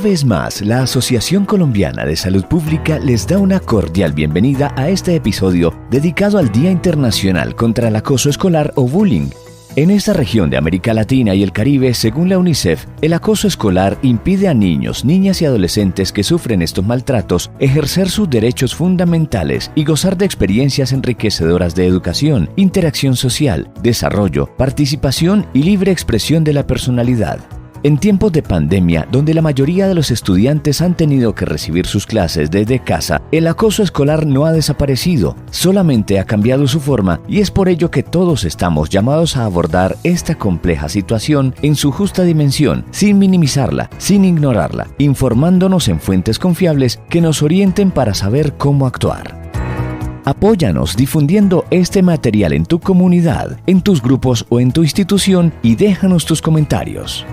vez más, la Asociación Colombiana de Salud Pública les da una cordial bienvenida a este episodio dedicado al Día Internacional contra el Acoso Escolar o Bullying. En esta región de América Latina y el Caribe, según la UNICEF, el acoso escolar impide a niños, niñas y adolescentes que sufren estos maltratos ejercer sus derechos fundamentales y gozar de experiencias enriquecedoras de educación, interacción social, desarrollo, participación y libre expresión de la personalidad. En tiempos de pandemia, donde la mayoría de los estudiantes han tenido que recibir sus clases desde casa, el acoso escolar no ha desaparecido, solamente ha cambiado su forma y es por ello que todos estamos llamados a abordar esta compleja situación en su justa dimensión, sin minimizarla, sin ignorarla, informándonos en fuentes confiables que nos orienten para saber cómo actuar. Apóyanos difundiendo este material en tu comunidad, en tus grupos o en tu institución y déjanos tus comentarios.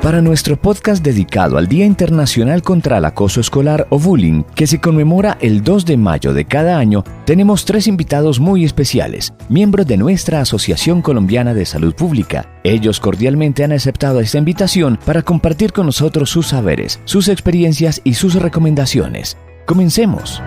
Para nuestro podcast dedicado al Día Internacional contra el Acoso Escolar o Bullying, que se conmemora el 2 de mayo de cada año, tenemos 3 invitados muy especiales, miembros de nuestra Asociación Colombiana de Salud Pública. Ellos cordialmente han aceptado esta invitación para compartir con nosotros sus saberes, sus experiencias y sus recomendaciones. ¡Comencemos!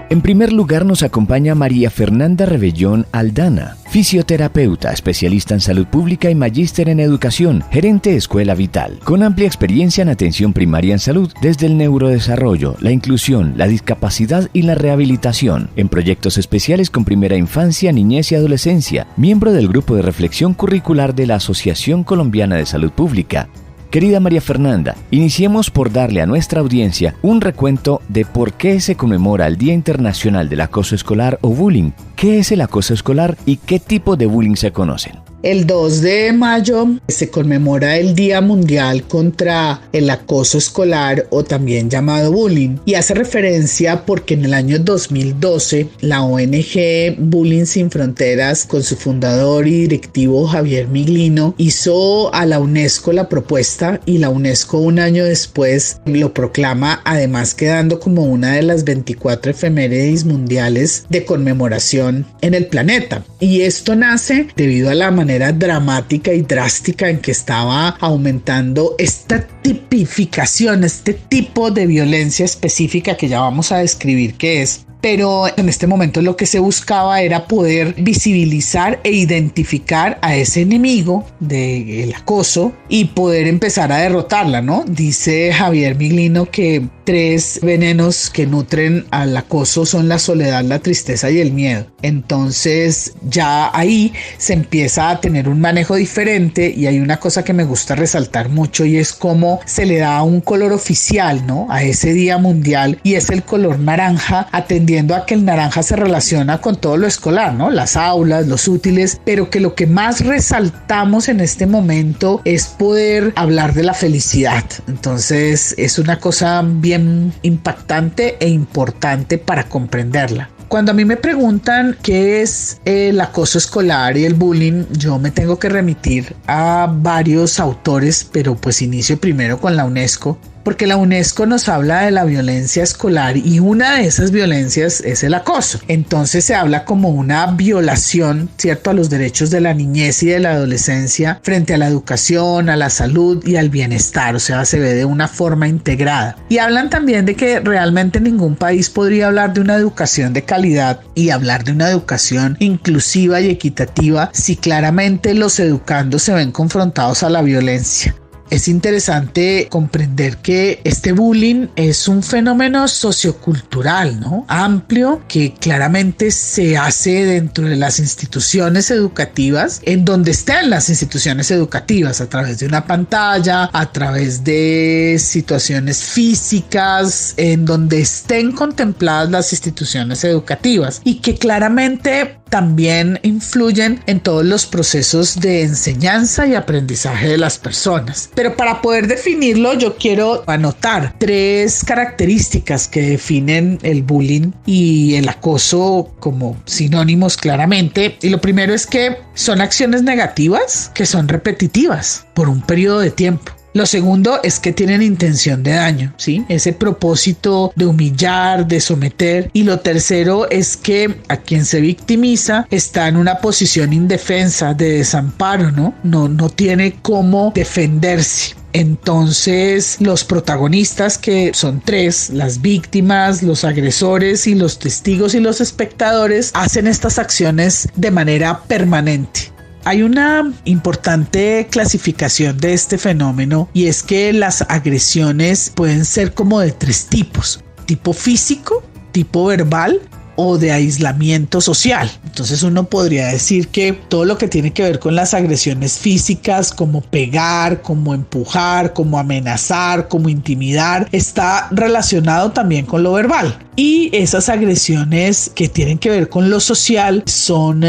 En primer lugar nos acompaña María Fernanda Rebellón Aldana, fisioterapeuta, especialista en salud pública y magíster en educación, gerente de Escuela Vital, con amplia experiencia en atención primaria en salud desde el neurodesarrollo, la inclusión, la discapacidad y la rehabilitación, en proyectos especiales con primera infancia, niñez y adolescencia, miembro del grupo de reflexión curricular de la Asociación Colombiana de Salud Pública. Querida María Fernanda, iniciemos por darle a nuestra audiencia un recuento de por qué se conmemora el Día Internacional del Acoso Escolar o Bullying. ¿Qué es el acoso escolar y qué tipo de bullying se conocen? El 2 de mayo se conmemora el Día Mundial contra el Acoso Escolar o también llamado bullying y hace referencia porque en el año 2012 la ONG Bullying Sin Fronteras con su fundador y directivo Javier Miglino hizo a la UNESCO la propuesta y la UNESCO un año después lo proclama, además quedando como una de las 24 efemérides mundiales de conmemoración en el planeta. Y esto nace debido a la manera dramática y drástica en que estaba aumentando esta tipificación, este tipo de violencia específica que ya vamos a describir qué es. Pero en este momento lo que se buscaba era poder visibilizar e identificar a ese enemigo del acoso y poder empezar a derrotarla, ¿no? Dice Javier Miglino que 3 venenos que nutren al acoso son la soledad, la tristeza y el miedo. Entonces ya ahí se empieza a tener un manejo diferente y hay una cosa que me gusta resaltar mucho y es cómo se le da un color oficial, ¿no? A ese día mundial y es el color naranja, atendiendo a que el naranja se relaciona con todo lo escolar, ¿no? Las aulas, los útiles, pero que lo que más resaltamos en este momento es poder hablar de la felicidad. Entonces es una cosa bien impactante e importante para comprenderla. Cuando a mí me preguntan qué es el acoso escolar y el bullying, yo me tengo que remitir a varios autores, pero pues inicio primero con la UNESCO, porque la UNESCO nos habla de la violencia escolar y una de esas violencias es el acoso. Entonces se habla como una violación, ¿cierto?, a los derechos de la niñez y de la adolescencia frente a la educación, a la salud y al bienestar, o sea, se ve de una forma integrada. Y hablan también de que realmente ningún país podría hablar de una educación de calidad y hablar de una educación inclusiva y equitativa si claramente los educandos se ven confrontados a la violencia. Es interesante comprender que este bullying es un fenómeno sociocultural, ¿no? Amplio, que claramente se hace dentro de las instituciones educativas, en donde estén las instituciones educativas, a través de una pantalla, a través de situaciones físicas, en donde estén contempladas las instituciones educativas y que claramente también influyen en todos los procesos de enseñanza y aprendizaje de las personas. Pero para poder definirlo, yo quiero anotar 3 características que definen el bullying y el acoso como sinónimos claramente. Y lo primero es que son acciones negativas que son repetitivas por un periodo de tiempo. Lo segundo es que tienen intención de daño, ¿sí? Ese propósito de humillar, de someter. Y lo tercero es que a quien se victimiza está en una posición indefensa, de desamparo, ¿no? No tiene cómo defenderse. Entonces, los protagonistas, que son tres, las víctimas, los agresores y los testigos y los espectadores, hacen estas acciones de manera permanente. Hay una importante clasificación de este fenómeno, y es que las agresiones pueden ser como de tres tipos: tipo físico, tipo verbal o de aislamiento social. Entonces uno podría decir que todo lo que tiene que ver con las agresiones físicas, como pegar, como empujar, como amenazar, como intimidar, está relacionado también con lo verbal. Y esas agresiones que tienen que ver con lo social son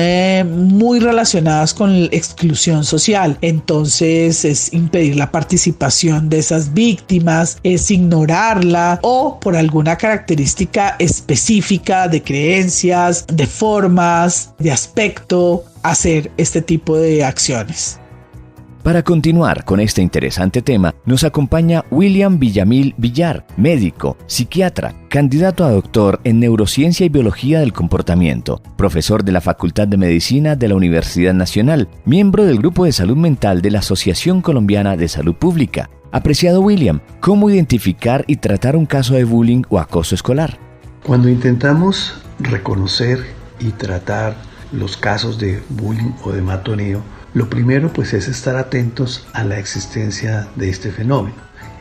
muy relacionadas con la exclusión social. Entonces es impedir la participación de esas víctimas, es ignorarla, o por alguna característica específica de creencias, de formas, de aspecto, hacer este tipo de acciones. Para continuar con este interesante tema, nos acompaña William Villamil Villar, médico, psiquiatra, candidato a doctor en Neurociencia y Biología del Comportamiento, profesor de la Facultad de Medicina de la Universidad Nacional, miembro del Grupo de Salud Mental de la Asociación Colombiana de Salud Pública. Apreciado William, ¿cómo identificar y tratar un caso de bullying o acoso escolar? Cuando intentamos reconocer y tratar los casos de bullying o de matoneo, lo primero pues es estar atentos a la existencia de este fenómeno,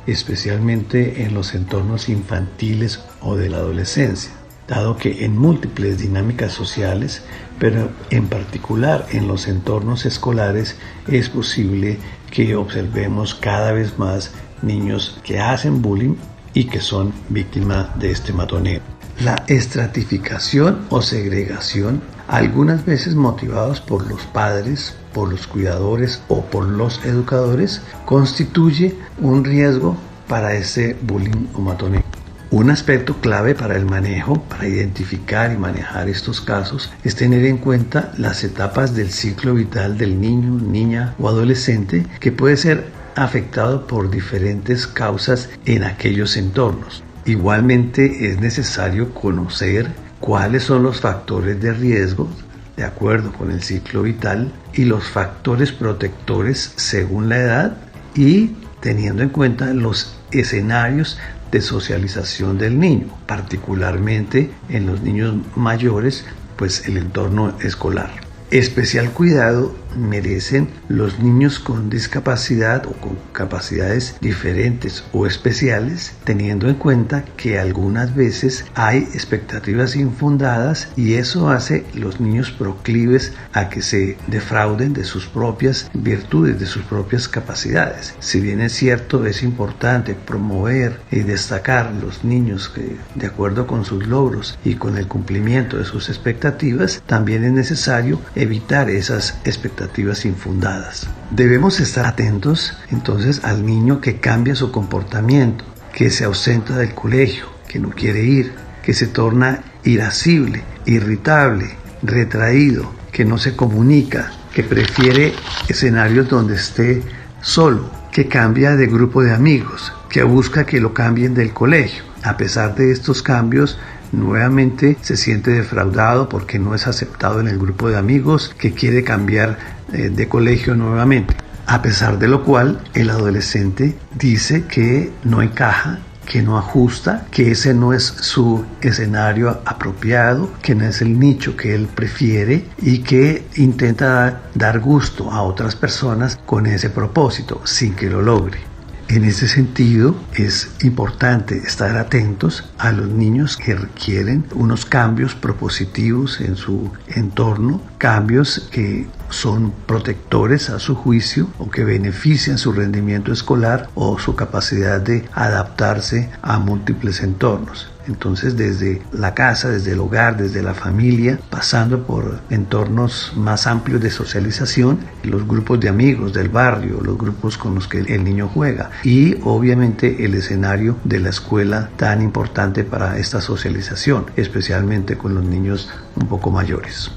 especialmente en los entornos infantiles o de la adolescencia, dado que en múltiples dinámicas sociales, pero en particular en los entornos escolares, es posible que observemos cada vez más niños que hacen bullying y que son víctimas de este matoneo. La estratificación o segregación, algunas veces motivados por los padres, por los cuidadores o por los educadores, constituye un riesgo para ese bullying o matoneo. Un aspecto clave para el manejo, para identificar y manejar estos casos, es tener en cuenta las etapas del ciclo vital del niño, niña o adolescente, que puede ser afectado por diferentes causas en aquellos entornos. Igualmente es necesario conocer cuáles son los factores de riesgo de acuerdo con el ciclo vital y los factores protectores según la edad, y teniendo en cuenta los escenarios de socialización del niño, particularmente en los niños mayores, pues el entorno escolar. Especial cuidado merecen los niños con discapacidad o con capacidades diferentes o especiales, teniendo en cuenta que algunas veces hay expectativas infundadas y eso hace los niños proclives a que se defrauden de sus propias virtudes, de sus propias capacidades. Si bien es cierto, es importante promover y destacar los niños que, de acuerdo con sus logros y con el cumplimiento de sus expectativas, también es necesario evitar esas expectativas infundadas. Debemos estar atentos entonces al niño que cambia su comportamiento, que se ausenta del colegio, que no quiere ir, que se torna irascible, irritable, retraído, que no se comunica, que prefiere escenarios donde esté solo, que cambia de grupo de amigos, que busca que lo cambien del colegio. A pesar de estos cambios, nuevamente se siente defraudado porque no es aceptado en el grupo de amigos, que quiere cambiar de colegio nuevamente. A pesar de lo cual, el adolescente dice que no encaja, que no ajusta, que ese no es su escenario apropiado, que no es el nicho que él prefiere y que intenta dar gusto a otras personas con ese propósito sin que lo logre. En ese sentido, es importante estar atentos a los niños que requieren unos cambios propositivos en su entorno, cambios que son protectores a su juicio o que benefician su rendimiento escolar o su capacidad de adaptarse a múltiples entornos. Entonces, desde la casa, desde el hogar, desde la familia, pasando por entornos más amplios de socialización, los grupos de amigos del barrio, los grupos con los que el niño juega y obviamente el escenario de la escuela, tan importante para esta socialización, especialmente con los niños un poco mayores.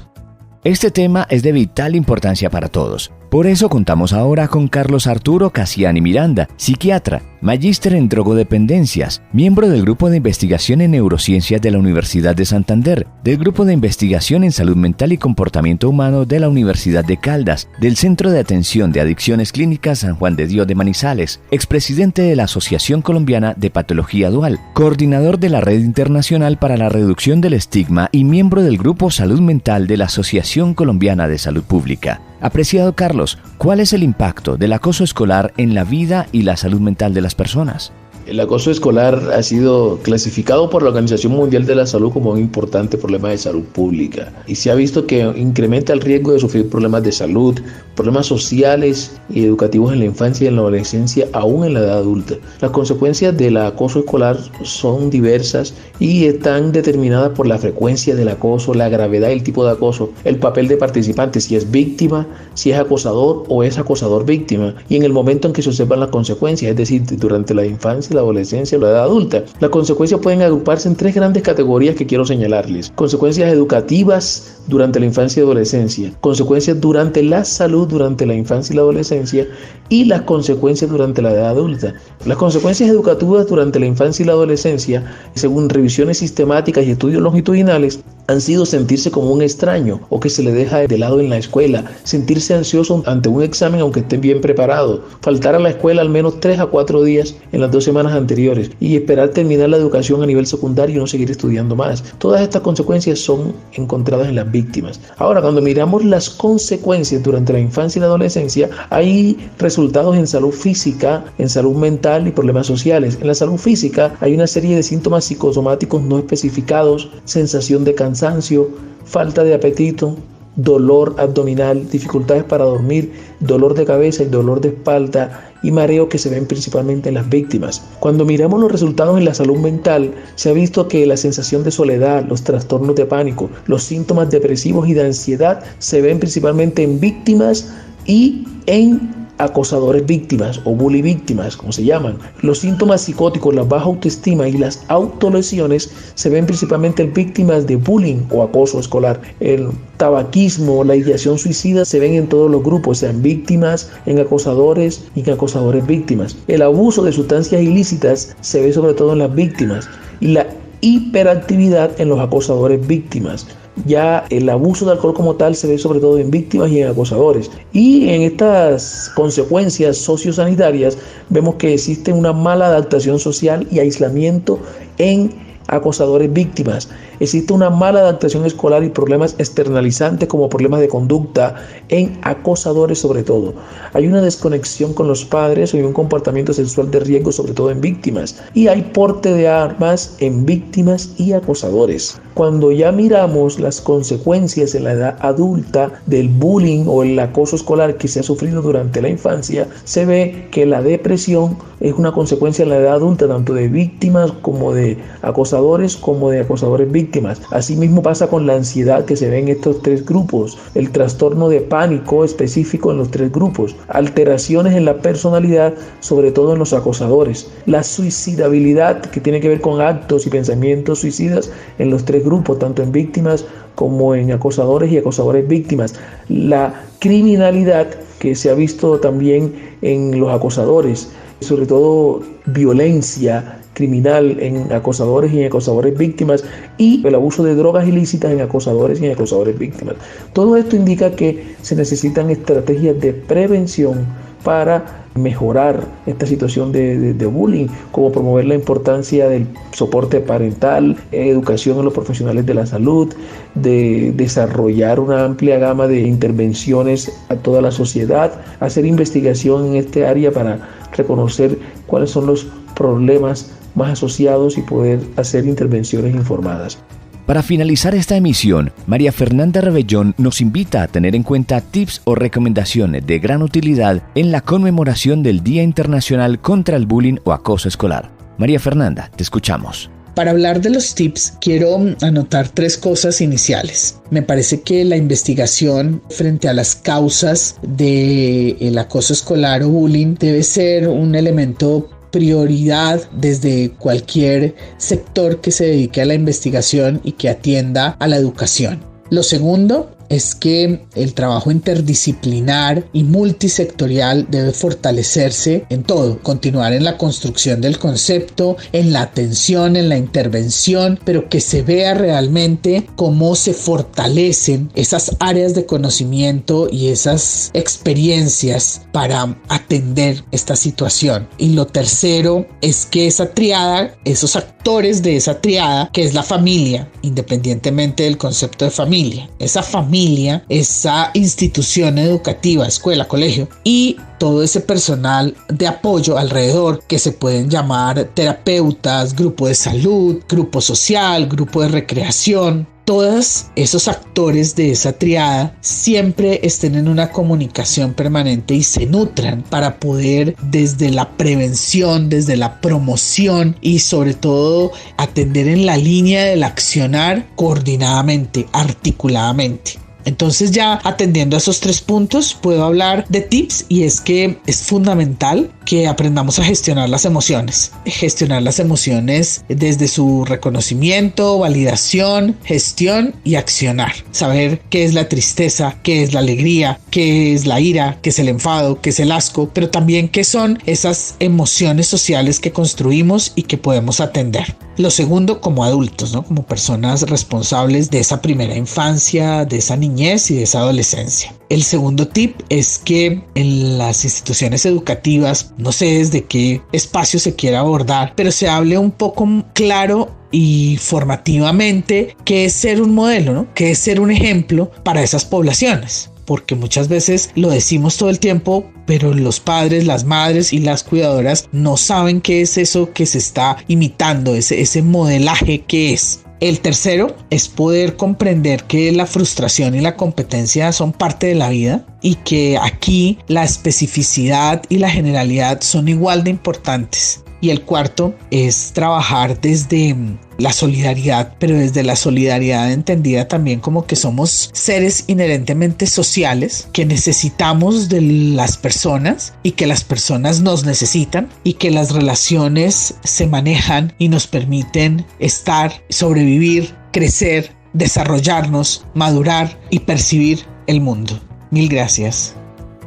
Este tema es de vital importancia para todos. Por eso contamos ahora con Carlos Arturo Casiani Miranda, psiquiatra, magíster en drogodependencias, miembro del Grupo de Investigación en Neurociencias de la Universidad de Santander, del Grupo de Investigación en Salud Mental y Comportamiento Humano de la Universidad de Caldas, del Centro de Atención de Adicciones Clínicas San Juan de Dios de Manizales, expresidente de la Asociación Colombiana de Patología Dual, coordinador de la Red Internacional para la Reducción del Estigma y miembro del Grupo Salud Mental de la Asociación Colombiana de Salud Pública. Apreciado Carlos, ¿cuál es el impacto del acoso escolar en la vida y la salud mental de las personas? El acoso escolar ha sido clasificado por la Organización Mundial de la Salud como un importante problema de salud pública y se ha visto que incrementa el riesgo de sufrir problemas de salud, problemas sociales y educativos en la infancia y en la adolescencia, aún en la edad adulta. Las consecuencias del acoso escolar son diversas y están determinadas por la frecuencia del acoso, la gravedad y el tipo de acoso, el papel de participante, si es víctima, si es acosador o es acosador víctima, y en el momento en que se observan las consecuencias, es decir, durante la infancia, la adolescencia o la edad adulta. Las consecuencias pueden agruparse en tres grandes categorías que quiero señalarles: consecuencias educativas durante la infancia y adolescencia, consecuencias durante la salud durante la infancia y la adolescencia y las consecuencias durante la edad adulta. Las consecuencias educativas durante la infancia y la adolescencia, según revisiones sistemáticas y estudios longitudinales, han sido sentirse como un extraño o que se le deja de lado en la escuela, sentirse ansioso ante un examen aunque estén bien preparados, faltar a la escuela al menos 3 a 4 días en las 2 semanas anteriores y esperar terminar la educación a nivel secundario y no seguir estudiando más. Todas estas consecuencias son encontradas en las víctimas. Ahora, cuando miramos las consecuencias durante la infancia y la adolescencia, hay resultados en salud física, en salud mental y problemas sociales. En la salud física hay una serie de síntomas psicosomáticos no especificados, sensación de cansancio, falta de apetito, dolor abdominal, dificultades para dormir, dolor de cabeza y dolor de espalda y mareo que se ven principalmente en las víctimas. Cuando miramos los resultados en la salud mental, se ha visto que la sensación de soledad, los trastornos de pánico, los síntomas depresivos y de ansiedad se ven principalmente en víctimas y en acosadores víctimas o bully víctimas, como se llaman. Los síntomas psicóticos, la baja autoestima y las autolesiones se ven principalmente en víctimas de bullying o acoso escolar. El tabaquismo, la ideación suicida se ven en todos los grupos, sean víctimas, en acosadores y en acosadores víctimas. El abuso de sustancias ilícitas se ve sobre todo en las víctimas y la hiperactividad en los acosadores víctimas. Ya el abuso de alcohol como tal se ve sobre todo en víctimas y en acosadores. Y en estas consecuencias sociosanitarias vemos que existe una mala adaptación social y aislamiento en acosadores víctimas. Existe una mala adaptación escolar y problemas externalizantes como problemas de conducta en acosadores sobre todo. Hay una desconexión con los padres y un comportamiento sexual de riesgo sobre todo en víctimas. Y hay porte de armas en víctimas y acosadores. Cuando ya miramos las consecuencias en la edad adulta del bullying o el acoso escolar que se ha sufrido durante la infancia, se ve que la depresión es una consecuencia en la edad adulta tanto de víctimas como de acosadores como de acosadores víctimas. Asimismo pasa con la ansiedad que se ve en estos tres grupos, el trastorno de pánico específico en los tres grupos, alteraciones en la personalidad, sobre todo en los acosadores, la suicidabilidad que tiene que ver con actos y pensamientos suicidas en los tres grupos, tanto en víctimas como en acosadores y acosadores víctimas, la criminalidad que se ha visto también en los acosadores, sobre todo violencia criminal en acosadores y en acosadores víctimas y el abuso de drogas ilícitas en acosadores y en acosadores víctimas. Todo esto indica que se necesitan estrategias de prevención para mejorar esta situación de bullying, como promover la importancia del soporte parental, educación en los profesionales de la salud, de desarrollar una amplia gama de intervenciones a toda la sociedad, hacer investigación en este área para reconocer cuáles son los problemas más asociados y poder hacer intervenciones informadas. Para finalizar esta emisión, María Fernanda Rebellón nos invita a tener en cuenta tips o recomendaciones de gran utilidad en la conmemoración del Día Internacional contra el Bullying o Acoso Escolar. María Fernanda, te escuchamos. Para hablar de los tips, quiero anotar 3 cosas iniciales. Me parece que la investigación frente a las causas del acoso escolar o bullying debe ser un elemento prioridad desde cualquier sector que se dedique a la investigación y que atienda a la educación. Lo segundo es que el trabajo interdisciplinar y multisectorial debe fortalecerse en todo, continuar en la construcción del concepto, en la atención, en la intervención, pero que se vea realmente cómo se fortalecen esas áreas de conocimiento y esas experiencias para atender esta situación. Y lo tercero es que esa triada, esos actores de esa triada, que es la familia, independientemente del concepto de familia, esa familia, esa institución educativa, escuela, colegio y todo ese personal de apoyo alrededor, que se pueden llamar terapeutas, grupo de salud, grupo social, grupo de recreación. Todos esos actores de esa triada siempre estén en una comunicación permanente y se nutran para poder, desde la prevención, desde la promoción y sobre todo atender en la línea del accionar coordinadamente, articuladamente. Entonces, ya atendiendo a esos 3 puntos, puedo hablar de tips, y es que es fundamental que aprendamos a gestionar las emociones. Gestionar las emociones desde su reconocimiento, validación, gestión y accionar. Saber qué es la tristeza, qué es la alegría, qué es la ira, qué es el enfado, qué es el asco, pero también qué son esas emociones sociales que construimos y que podemos atender. Lo segundo, como adultos, ¿no? Como personas responsables de esa primera infancia, de esa niñez y de esa adolescencia. El segundo tip es que en las instituciones educativas, no sé desde qué espacio se quiera abordar, pero se hable un poco claro y formativamente qué es ser un modelo, ¿no? Qué es ser un ejemplo para esas poblaciones. Porque muchas veces lo decimos todo el tiempo, pero los padres, las madres y las cuidadoras no saben qué es eso que se está imitando, ese modelaje que es. El tercero es poder comprender que la frustración y la competencia son parte de la vida y que aquí la especificidad y la generalidad son igual de importantes. Y el cuarto es trabajar desde la solidaridad, pero desde la solidaridad entendida también como que somos seres inherentemente sociales, que necesitamos de las personas y que las personas nos necesitan, y que las relaciones se manejan y nos permiten estar, sobrevivir, crecer, desarrollarnos, madurar y percibir el mundo. Mil gracias.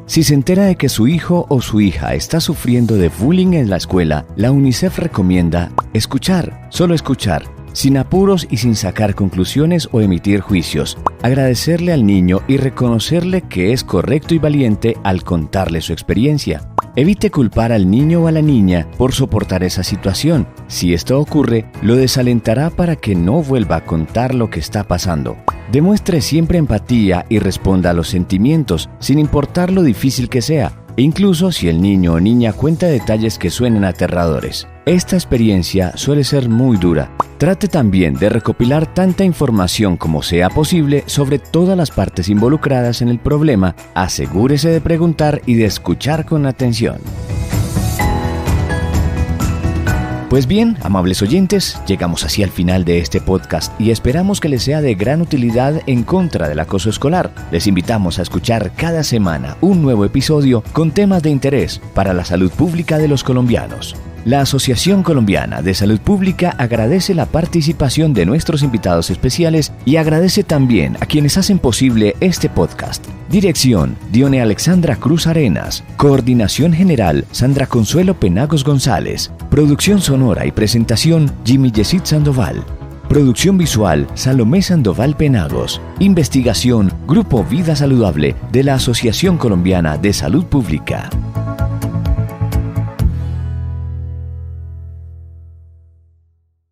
Si se entera de que su hijo o su hija está sufriendo de bullying en la escuela, la UNICEF recomienda escuchar, solo escuchar, sin apuros y sin sacar conclusiones o emitir juicios. Agradecerle al niño y reconocerle que es correcto y valiente al contarle su experiencia. Evite culpar al niño o a la niña por soportar esa situación. Si esto ocurre, lo desalentará para que no vuelva a contar lo que está pasando. Demuestre siempre empatía y responda a los sentimientos, sin importar lo difícil que sea, incluso si el niño o niña cuenta detalles que suenen aterradores. Esta experiencia suele ser muy dura. Trate también de recopilar tanta información como sea posible sobre todas las partes involucradas en el problema. Asegúrese de preguntar y de escuchar con atención. Pues bien, amables oyentes, llegamos así al final de este podcast y esperamos que les sea de gran utilidad en contra del acoso escolar. Les invitamos a escuchar cada semana un nuevo episodio con temas de interés para la salud pública de los colombianos. La Asociación Colombiana de Salud Pública agradece la participación de nuestros invitados especiales y agradece también a quienes hacen posible este podcast. Dirección: Dione Alexandra Cruz Arenas. Coordinación General: Sandra Consuelo Penagos González. Producción sonora y presentación: Jimmy Yesid Sandoval. Producción visual: Salomé Sandoval Penagos. Investigación: Grupo Vida Saludable de la Asociación Colombiana de Salud Pública.